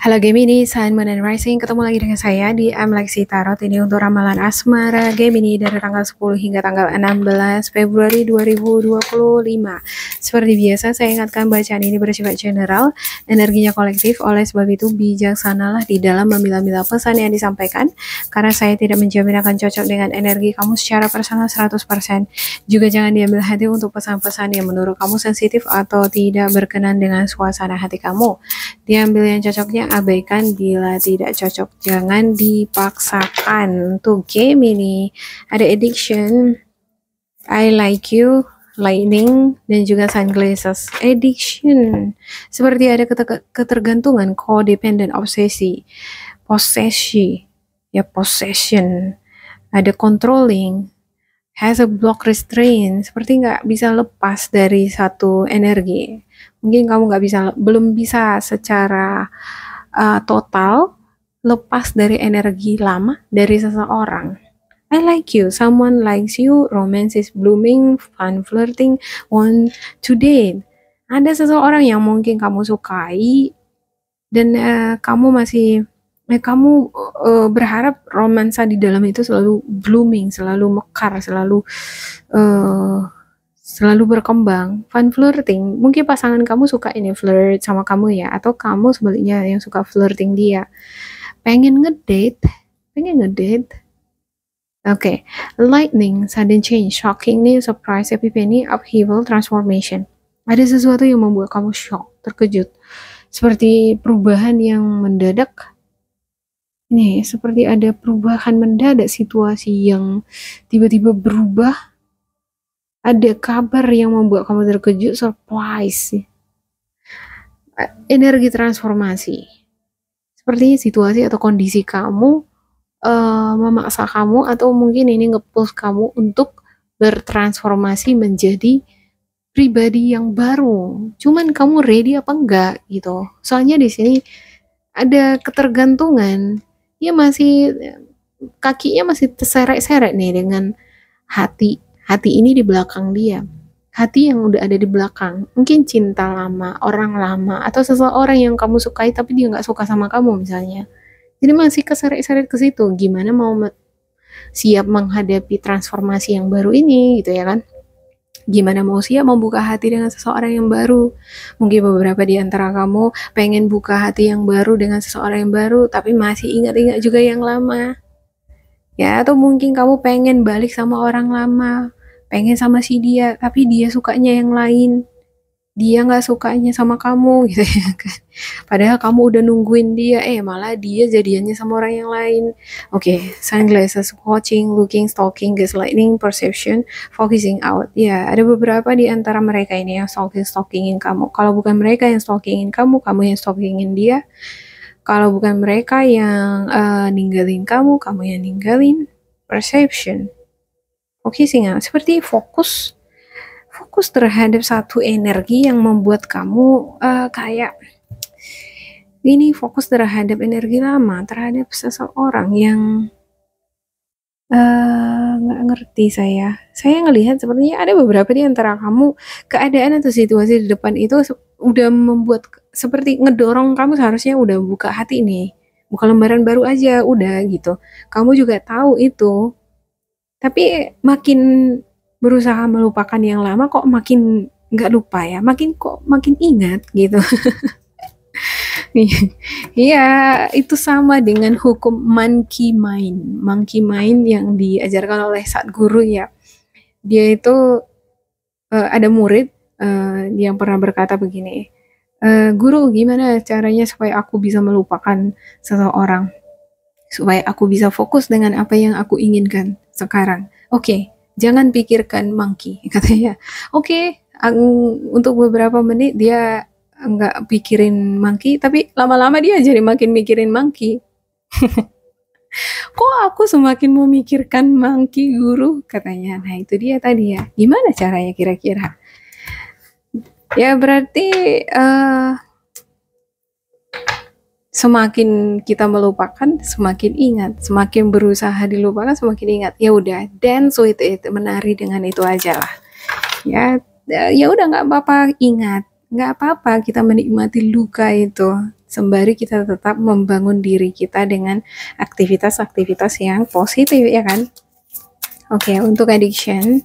Halo Gemini, Sun, Moon, and Rising. Ketemu lagi dengan saya di Lexi Tarot. Ini untuk ramalan asmara Gemini dari tanggal 10 hingga tanggal 16 Februari 2025. Seperti biasa, saya ingatkan bacaan ini bersifat general, energinya kolektif. Oleh sebab itu, bijaksanalah di dalam memilah-milah pesan yang disampaikan, karena saya tidak menjamin akan cocok dengan energi kamu secara personal 100%. Juga jangan diambil hati untuk pesan-pesan yang menurut kamu sensitif atau tidak berkenan dengan suasana hati kamu. Diambil yang cocoknya, abaikan bila tidak cocok. Jangan dipaksakan. Untuk Gemini, ada addiction, I like you, lightning, dan juga sunglasses. Addiction, seperti ada ketergantungan, codependent, obsesi, possession, ada controlling, has a block restraint, seperti nggak bisa lepas dari satu energi. Mungkin kamu belum bisa secara total lepas dari energi lama dari seseorang. I like you, someone likes you, romance is blooming, fun flirting, want to date. Ada seseorang yang mungkin kamu sukai dan kamu berharap romansa di dalam itu selalu blooming, selalu mekar, selalu berkembang. Fun flirting, mungkin pasangan kamu suka ini flirt sama kamu ya, atau kamu sebaliknya yang suka flirting dia. Pengen ngedate. Oke. Lightning, sudden change, shocking news, surprise, epiphany, upheaval, transformation. Ada sesuatu yang membuat kamu shock, terkejut, seperti perubahan yang mendadak. Ini seperti ada perubahan mendadak, situasi yang tiba-tiba berubah. Ada kabar yang membuat kamu terkejut, surprise. Energi transformasi. Sepertinya situasi atau kondisi kamu memaksa kamu, atau mungkin ini nge-push kamu untuk bertransformasi menjadi pribadi yang baru. Cuman kamu ready apa enggak gitu. Soalnya di sini ada ketergantungan. Dia kakinya masih terseret-seret nih dengan hati ini di belakang dia. Hati yang udah ada di belakang. Mungkin cinta lama, orang lama, atau seseorang yang kamu sukai tapi dia nggak suka sama kamu misalnya. Jadi masih keseret-seret ke situ. Gimana mau siap menghadapi transformasi yang baru ini gitu ya kan? Gimana mau siap membuka hati dengan seseorang yang baru? Mungkin beberapa di antara kamu pengen buka hati yang baru dengan seseorang yang baru, tapi masih ingat-ingat juga yang lama. Ya, atau mungkin kamu pengen balik sama orang lama, pengen sama si dia, tapi dia sukanya yang lain. Dia nggak sukanya sama kamu gitu ya kan. Padahal kamu udah nungguin dia, malah dia jadiannya sama orang yang lain. Oke, sunglasses, watching, looking, stalking, gaslighting, perception, focusing out. Ya, ada beberapa di antara mereka ini yang stalkingin kamu. Kalau bukan mereka yang stalkingin kamu yang stalkingin dia. Kalau bukan mereka yang ninggalin kamu yang ninggalin. Perception, focusing out, seperti fokus terhadap satu energi yang membuat kamu kayak ini, fokus terhadap energi lama, terhadap seseorang yang nggak ngerti saya ngelihat sepertinya ada beberapa di antara kamu, keadaan atau situasi di depan itu udah membuat seperti ngedorong kamu seharusnya udah buka hati nih, buka lembaran baru aja udah gitu. Kamu juga tahu itu, tapi makin berusaha melupakan yang lama kok makin nggak lupa ya, makin ingat gitu. Iya, itu sama dengan hukum monkey mind yang diajarkan oleh Sadhguru ya. Dia itu ada murid yang pernah berkata begini, guru, gimana caranya supaya aku bisa melupakan seseorang, supaya aku bisa fokus dengan apa yang aku inginkan sekarang? Oke, jangan pikirkan monkey, katanya. Oke, untuk beberapa menit dia nggak pikirin monkey, tapi lama-lama dia jadi makin mikirin monkey. Kok aku semakin memikirkan monkey, guru, katanya. Nah itu dia tadi ya, gimana caranya kira-kira? Ya berarti semakin kita melupakan, semakin ingat. Semakin berusaha dilupakan, semakin ingat. Ya udah, dance with it, menari dengan itu aja lah. Ya udah, nggak apa-apa, ingat. Nggak apa-apa kita menikmati luka itu. sembari kita tetap membangun diri kita dengan aktivitas-aktivitas yang positif, ya kan? Oke, untuk addiction,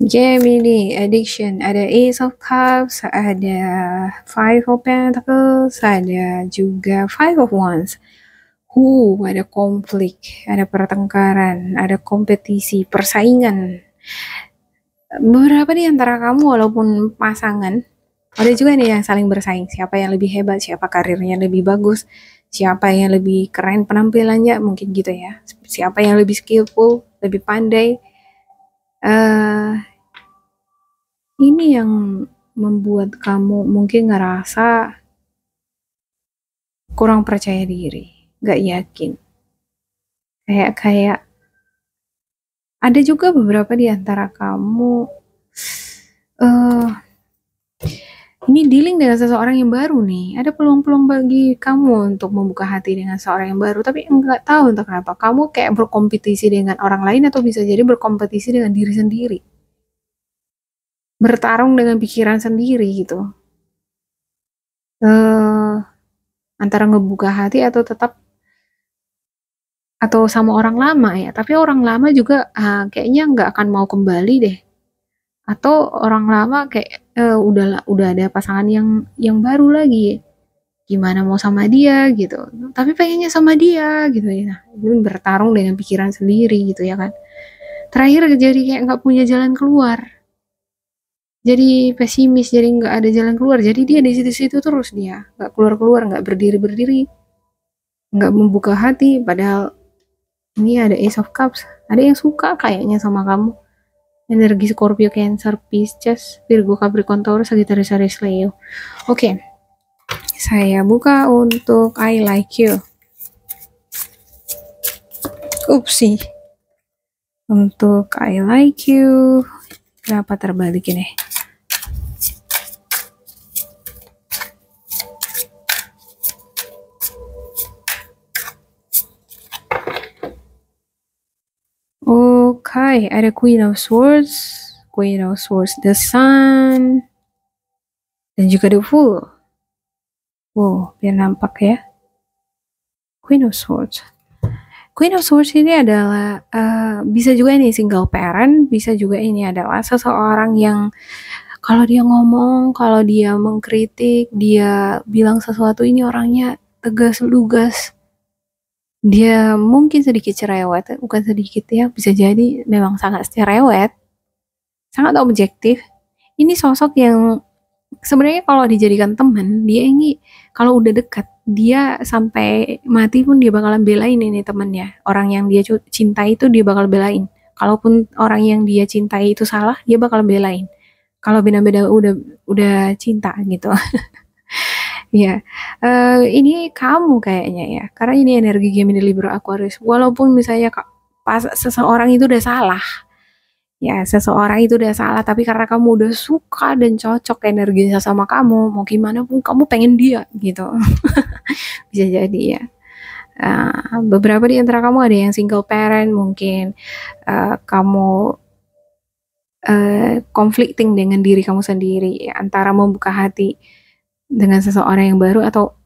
Gemini, addiction, ada Ace of Cups, ada Five of Pentacles, ada juga Five of Wands. Ada konflik, ada pertengkaran, ada kompetisi, persaingan. Beberapa di antara kamu walaupun pasangan, ada juga nih yang saling bersaing. Siapa yang lebih hebat, siapa karirnya lebih bagus, siapa yang lebih keren penampilannya, mungkin gitu ya. Siapa yang lebih skillful, lebih pandai. Ini yang membuat kamu mungkin ngerasa kurang percaya diri, gak yakin. Kayak ada juga beberapa di antara kamu ini dealing dengan seseorang yang baru nih. Ada peluang-peluang bagi kamu untuk membuka hati dengan seorang yang baru, tapi enggak tahu entah kenapa kamu kayak berkompetisi dengan orang lain atau bisa jadi berkompetisi dengan diri sendiri. Bertarung dengan pikiran sendiri gitu. Antara ngebuka hati atau tetap atau sama orang lama ya, tapi orang lama juga kayaknya nggak akan mau kembali deh. Atau orang lama kayak udah ada pasangan yang baru lagi. Gimana mau sama dia gitu. Tapi pengennya sama dia gitu ya. Nah, ini bertarung dengan pikiran sendiri gitu ya kan. Terakhir jadi kayak nggak punya jalan keluar. Jadi pesimis, jadi nggak ada jalan keluar. Jadi dia di situ-situ terus dia, nggak keluar-keluar, nggak berdiri-berdiri, nggak membuka hati. Padahal ini ada Ace of Cups, ada yang suka kayaknya sama kamu. Energi Scorpio, Cancer, Pisces, Virgo, Capricorn, Taurus, Sagittarius, Aries, Leo. Oke, saya buka untuk I Like You. Upsi. Untuk I Like You, kenapa terbalik ini? Oke, ada Queen of Swords, the Sun, dan juga the Fool. Wow, biar nampak ya. Queen of Swords ini adalah bisa juga ini single parent, bisa juga ini adalah seseorang yang kalau dia ngomong, kalau dia mengkritik, dia bilang sesuatu, ini orangnya tegas, lugas. Dia mungkin sedikit cerewet, bukan sedikit ya, bisa jadi memang sangat cerewet, sangat objektif. Ini sosok yang sebenarnya kalau dijadikan teman, dia ini kalau udah dekat, dia sampai mati pun dia bakalan belain ini temannya. Orang yang dia cintai itu dia bakal belain. Kalaupun orang yang dia cintai itu salah, dia bakal belain. Kalau beda-beda udah cinta gitu. Ya, ini kamu kayaknya ya, karena ini energi Gemini, Libra, Aquarius. Walaupun misalnya pas seseorang itu udah salah, ya seseorang itu udah salah, tapi karena kamu udah suka dan cocok energinya sama kamu, mau gimana pun kamu pengen dia gitu. Bisa jadi ya. Beberapa di antara kamu ada yang single parent, mungkin kamu conflicting dengan diri kamu sendiri, antara membuka hati dengan seseorang yang baru atau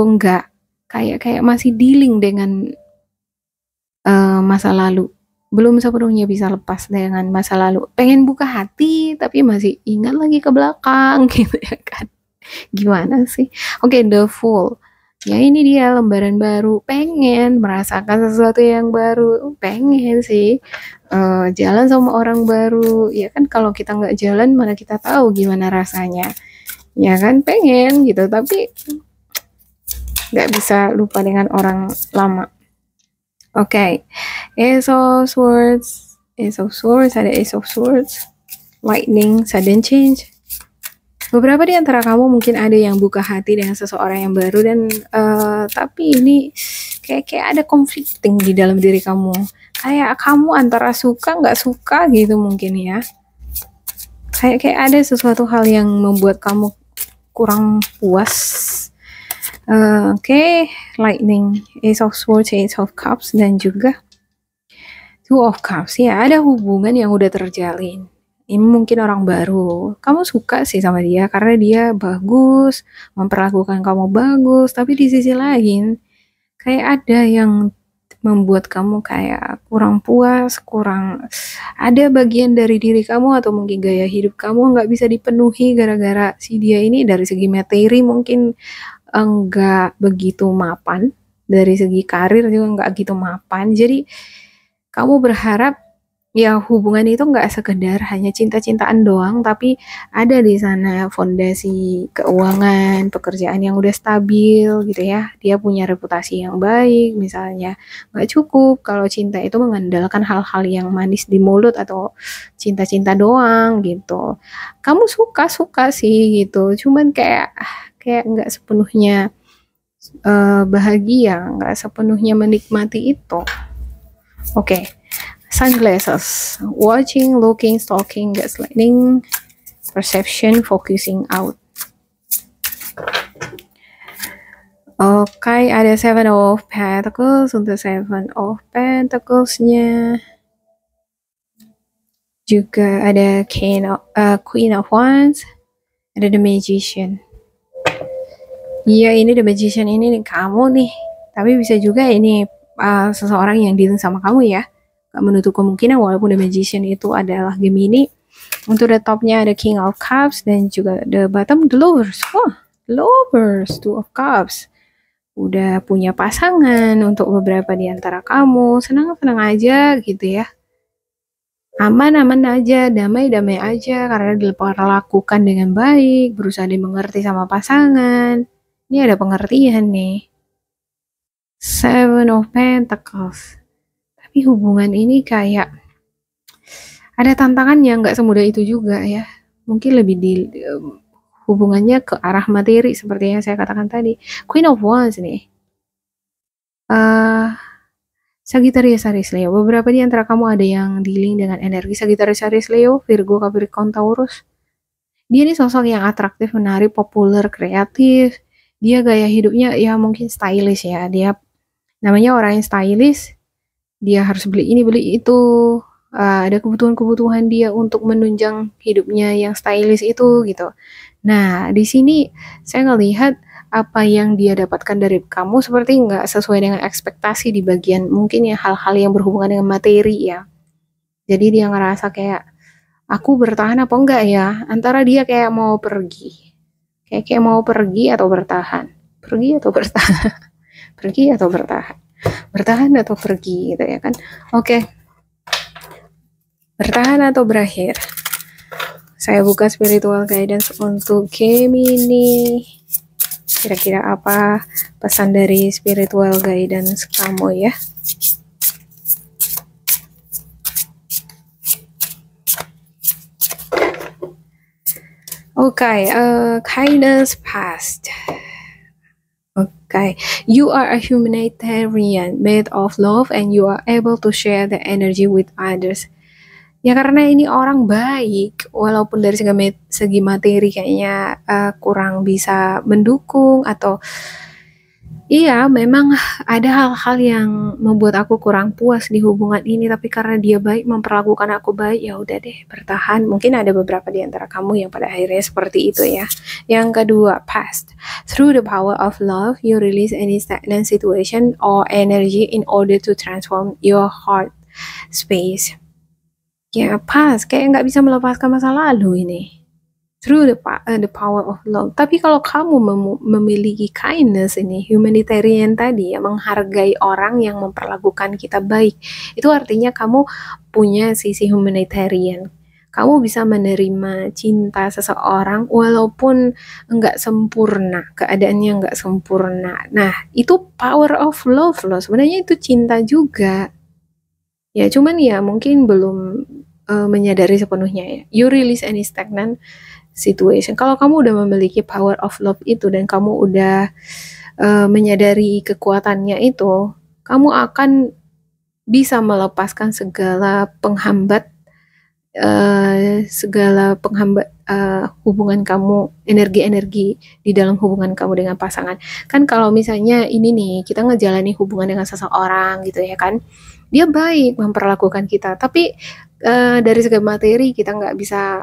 enggak, kayak masih dealing dengan masa lalu, belum sepenuhnya bisa lepas dengan masa lalu, pengen buka hati tapi masih ingat lagi ke belakang gitu ya kan. Gimana sih? Oke, the Fool ya, ini dia lembaran baru, pengen merasakan sesuatu yang baru, pengen sih jalan sama orang baru ya kan. Kalau kita nggak jalan mana kita tahu gimana rasanya ya kan, pengen gitu tapi nggak bisa lupa dengan orang lama. Oke, Ace of Swords, ada Ace of Swords, Lightning, Sudden Change. Beberapa di antara kamu mungkin ada yang buka hati dengan seseorang yang baru dan tapi ini kayak ada conflicting di dalam diri kamu. Kayak kamu antara suka nggak suka gitu mungkin ya. Kayak ada sesuatu hal yang membuat kamu kurang puas Oke, Lightning, Ace of Swords, Ace of Cups, dan juga Two of Cups. Ya, ada hubungan yang udah terjalin. Ini mungkin orang baru. Kamu suka sih sama dia karena dia bagus, memperlakukan kamu bagus, tapi di sisi lain kayak ada yang membuat kamu kayak kurang puas, kurang ada bagian dari diri kamu atau mungkin gaya hidup kamu nggak bisa dipenuhi gara-gara si dia ini dari segi materi mungkin enggak begitu mapan, dari segi karir juga enggak gitu mapan. Jadi kamu berharap ya hubungan itu enggak sekedar hanya cinta-cintaan doang, tapi ada di sana fondasi keuangan, pekerjaan yang udah stabil gitu ya. Dia punya reputasi yang baik misalnya. Enggak cukup kalau cinta itu mengandalkan hal-hal yang manis di mulut atau cinta-cinta doang gitu. Kamu suka-suka sih gitu, cuman kayak nggak sepenuhnya bahagia, nggak sepenuhnya menikmati itu. Oke, sunglasses, watching, looking, stalking, gaslighting, perception, focusing out. Oke, ada Seven of Pentacles untuk Seven of Pentacles-nya. Juga ada Queen of Wands, ada The Magician. Iya, ini The Magician ini nih, kamu nih. Tapi bisa juga ini seseorang yang dealing sama kamu ya. Gak menutup kemungkinan walaupun The Magician itu adalah Gemini. Untuk the topnya ada King of Cups dan juga the bottom the Lovers. Wah, Lovers, Two of Cups. Udah punya pasangan untuk beberapa di antara kamu. Senang-senang aja gitu ya. Aman-aman aja, damai-damai aja karena diperlakukan dengan baik, berusaha dimengerti sama pasangan. Ini ada pengertian nih. Seven of Pentacles. Tapi hubungan ini kayak ada tantangan yang nggak semudah itu juga ya. Mungkin lebih hubungannya ke arah materi seperti yang saya katakan tadi. Queen of Wands nih. Sagittarius, Aries, Leo. Beberapa di antara kamu ada yang dealing dengan energi Sagittarius, Aries, Leo, Virgo, Capricorn, Taurus. Dia ini sosok yang atraktif, menarik, populer, kreatif. Dia gaya hidupnya ya mungkin stylish ya. Dia namanya orang yang stylish. Dia harus beli ini, beli itu. Ada kebutuhan-kebutuhan dia untuk menunjang hidupnya yang stylish itu gitu. Nah, di sini saya ngelihat apa yang dia dapatkan dari kamu seperti nggak sesuai dengan ekspektasi di bagian mungkin ya hal-hal yang berhubungan dengan materi ya. Jadi dia ngerasa kayak aku bertahan apa enggak ya? Antara dia kayak mau pergi. Kayak mau pergi atau bertahan. Pergi atau bertahan. Pergi atau bertahan. Bertahan atau pergi gitu ya kan. Oke. Bertahan atau berakhir. Saya buka spiritual guidance untuk Gemini. Kira-kira apa pesan dari spiritual guidance kamu ya? Okay, kindness past. Okay, you are a humanitarian made of love and you are able to share the energy with others. Ya karena ini orang baik, walaupun dari segi materi kayaknya kurang bisa mendukung atau iya memang ada hal-hal yang membuat aku kurang puas di hubungan ini, tapi karena dia baik memperlakukan aku baik, ya udah deh bertahan. Mungkin ada beberapa di antara kamu yang pada akhirnya seperti itu ya. Yang kedua, past. Through the power of love, you release any stagnant situation or energy in order to transform your heart space. Ya pas, kayak nggak bisa melepaskan masa lalu ini. Through the power of love. Tapi kalau kamu memiliki kindness ini, humanitarian tadi ya, menghargai orang yang memperlakukan kita baik, itu artinya kamu punya sisi humanitarian. Kamu bisa menerima cinta seseorang walaupun nggak sempurna, keadaannya nggak sempurna. Nah, itu power of love loh. Sebenarnya itu cinta juga. Ya, cuman ya mungkin belum menyadari sepenuhnya ya. You release any stagnant situation. Kalau kamu udah memiliki power of love itu dan kamu udah menyadari kekuatannya itu, kamu akan bisa melepaskan segala penghambat segala penghambat hubungan kamu, energi-energi di dalam hubungan kamu dengan pasangan. Kan kalau misalnya ini nih, kita ngejalani hubungan dengan seseorang gitu ya kan, dia baik memperlakukan kita, tapi dari segi materi kita nggak bisa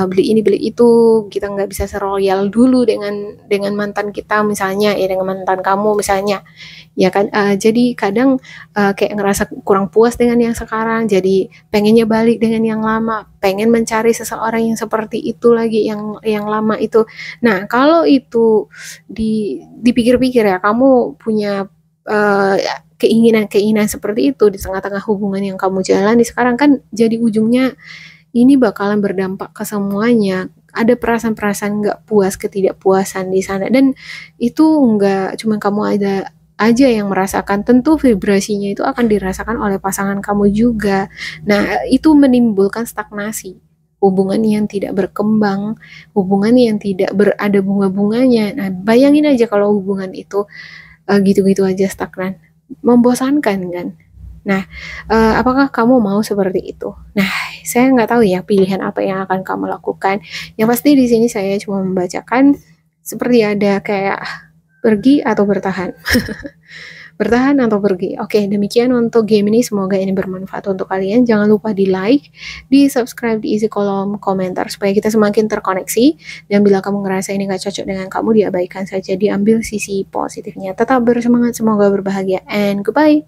beli ini beli itu, kita nggak bisa seroyal dulu dengan mantan kita misalnya ya, dengan mantan kamu misalnya ya kan. Jadi kadang kayak ngerasa kurang puas dengan yang sekarang, jadi pengennya balik dengan yang lama, pengen mencari seseorang yang seperti itu lagi, yang lama itu. Nah kalau itu dipikir-pikir ya, kamu punya keinginan-keinginan seperti itu di tengah-tengah hubungan yang kamu jalani sekarang, kan jadi ujungnya ini bakalan berdampak ke semuanya. Ada perasaan-perasaan nggak puas, ketidakpuasan di sana, dan itu nggak cuma kamu aja yang merasakan, tentu vibrasinya itu akan dirasakan oleh pasangan kamu juga. Nah, itu menimbulkan stagnasi, hubungan yang tidak berkembang, hubungan yang tidak berada bunga-bunganya. Nah, bayangin aja kalau hubungan itu gitu-gitu aja stagnan, membosankan kan. Nah, apakah kamu mau seperti itu? Nah, saya nggak tahu ya pilihan apa yang akan kamu lakukan. Yang pasti di sini saya cuma membacakan seperti ada kayak pergi atau bertahan. Bertahan atau pergi. Oke, demikian untuk game ini. Semoga ini bermanfaat untuk kalian. Jangan lupa di like, di subscribe, di isi kolom komentar supaya kita semakin terkoneksi. Dan bila kamu ngerasa ini gak cocok dengan kamu, diabaikan saja, diambil sisi positifnya. Tetap bersemangat, semoga berbahagia, and goodbye.